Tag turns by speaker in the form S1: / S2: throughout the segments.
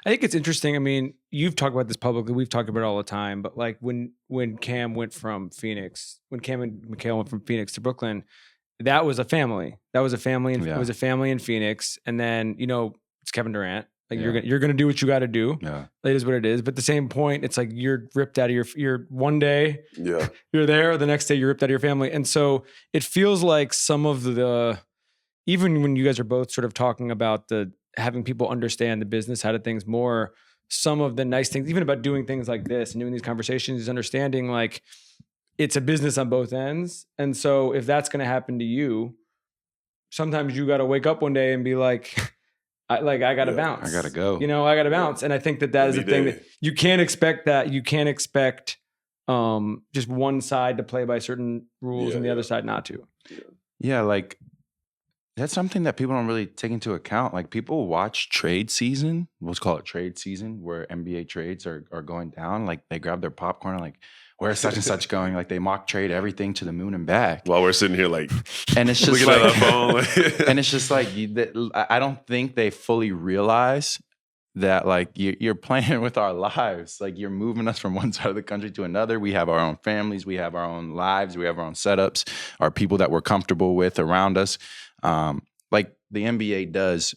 S1: I think it's interesting. I mean, you've talked about this publicly. We've talked about it all the time. But like when Cam went from Phoenix, when Cam and Mikhail went from Phoenix to Brooklyn, that was a family. That was a family. It was a family in Phoenix. And then, you know, it's Kevin Durant. Like you're gonna do what you got to do.
S2: Yeah,
S1: it is what it is. But at the same point, it's like you're ripped out of your one day.
S3: Yeah,
S1: you're there. The next day, you're ripped out of your family. And so it feels like some of the, even when you guys are both sort of talking about the having people understand the business side of things more, some of the nice things, even about doing things like this and doing these conversations, is understanding like it's a business on both ends. And so if that's going to happen to you, sometimes you got to wake up one day and be like, I got to bounce.
S2: I got to go.
S1: You know, I got to bounce. And I think that is a thing that you can't expect You can't expect just one side to play by certain rules and the other side not to.
S2: Yeah, like that's something that people don't really take into account. Like people watch trade season, let's call it trade season, where NBA trades are going down. Like they grab their popcorn and like, where's such and such going? Like they mock trade everything to the moon and back.
S3: While we're sitting here like,
S2: and it's just
S3: looking
S2: like,
S3: at our phone.
S2: and it's just like, I don't think they fully realize that like you're playing with our lives. Like you're moving us from one side of the country to another. We have our own families. We have our own lives. We have our own setups, our people that we're comfortable with around us. Like the NBA does,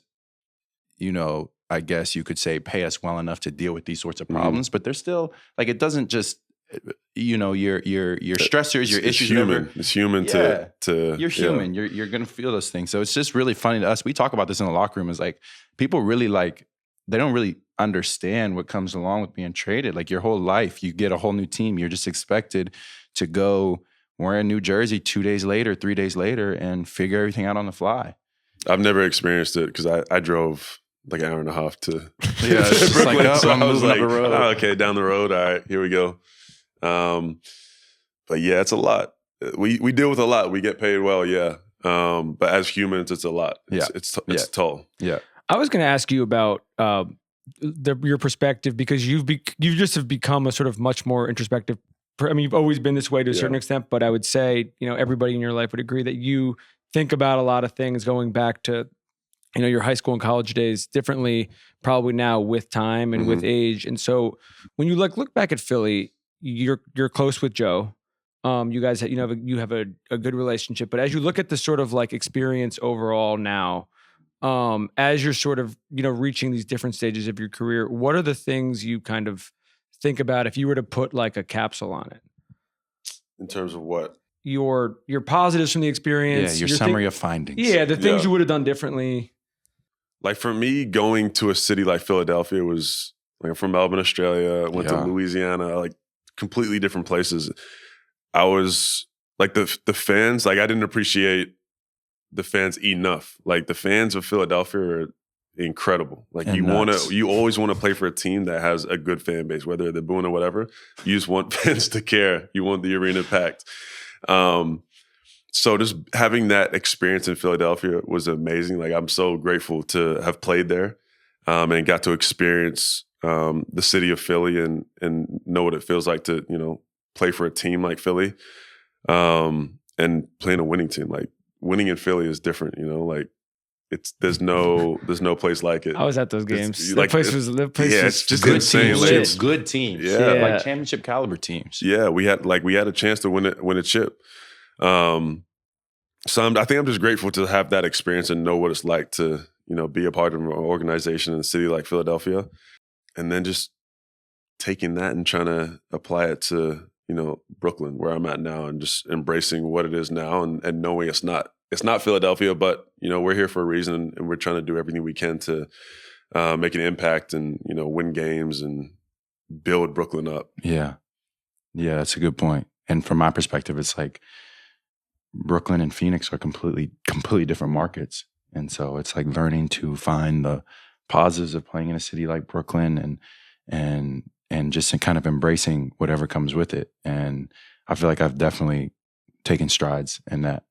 S2: you know, I guess you could say pay us well enough to deal with these sorts of problems, but they're still like, it doesn't just, you know, your stressors, your issues.
S3: Human. It's human to
S2: you're human. You're going to feel those things. So it's just really funny to us. We talk about this in the locker room. Is like people really like, they don't really understand what comes along with being traded. Like your whole life, you get a whole new team. You're just expected to go wear a new jersey 2 days later, 3 days later, and figure everything out on the fly.
S3: I've never experienced it because I drove like an hour and a half to
S2: it's
S3: Brooklyn.
S2: Like,
S3: so
S2: I'm
S3: I was
S2: moving
S3: like,
S2: up the road.
S3: oh, okay, down the road. All right, here we go. But yeah, it's a lot. We deal with a lot. We get paid well, yeah. But as humans, it's a lot. It's toll.
S2: Yeah.
S1: I was going to ask you about your perspective, because you just have become a sort of much more introspective. I mean, you've always been this way to a certain extent, but I would say, you know, everybody in your life would agree that you think about a lot of things going back to, you know, your high school and college days differently, probably now with time and with age. And so when you look back at Philly, you're close with Joe. You guys, you have a good relationship, but as you look at the sort of like experience overall now, as you're sort of, you know, reaching these different stages of your career, what are the things you kind of think about if you were to put like a capsule on it?
S3: In terms of what?
S1: Your positives from the experience.
S2: Yeah, your summary of findings.
S1: Yeah, the things you would have done differently.
S3: Like for me, going to a city like Philadelphia was like, I'm from Melbourne, Australia, went to Louisiana, like completely different places. I was like the fans, like I didn't appreciate the fans enough. Like the fans of Philadelphia are incredible. Like you always want to play for a team that has a good fan base, whether they're booing or whatever. You just want fans to care. You want the arena packed. So just having that experience in Philadelphia was amazing. Like I'm so grateful to have played there and got to experience the city of Philly and know what it feels like to, you know, play for a team like Philly and playing a winning team. Like winning in Philly is different, you know, like there's no place like it.
S1: I was at those games.
S3: Like,
S1: it's
S3: just
S2: good
S3: insane.
S2: Teams, good teams.
S3: Yeah.
S2: Like championship caliber teams.
S3: Yeah, we had a chance to win a chip. So I think I'm just grateful to have that experience and know what it's like to, you know, be a part of an organization in a city like Philadelphia, and then just taking that and trying to apply it to, you know, Brooklyn, where I'm at now, and just embracing what it is now and knowing it's not Philadelphia, but, you know, we're here for a reason and we're trying to do everything we can to make an impact and, you know, win games and build Brooklyn up.
S2: Yeah. Yeah, that's a good point. And from my perspective, it's like Brooklyn and Phoenix are completely different markets. And so it's like learning to find the positives of playing in a city like Brooklyn and just kind of embracing whatever comes with it. And I feel like I've definitely taken strides in that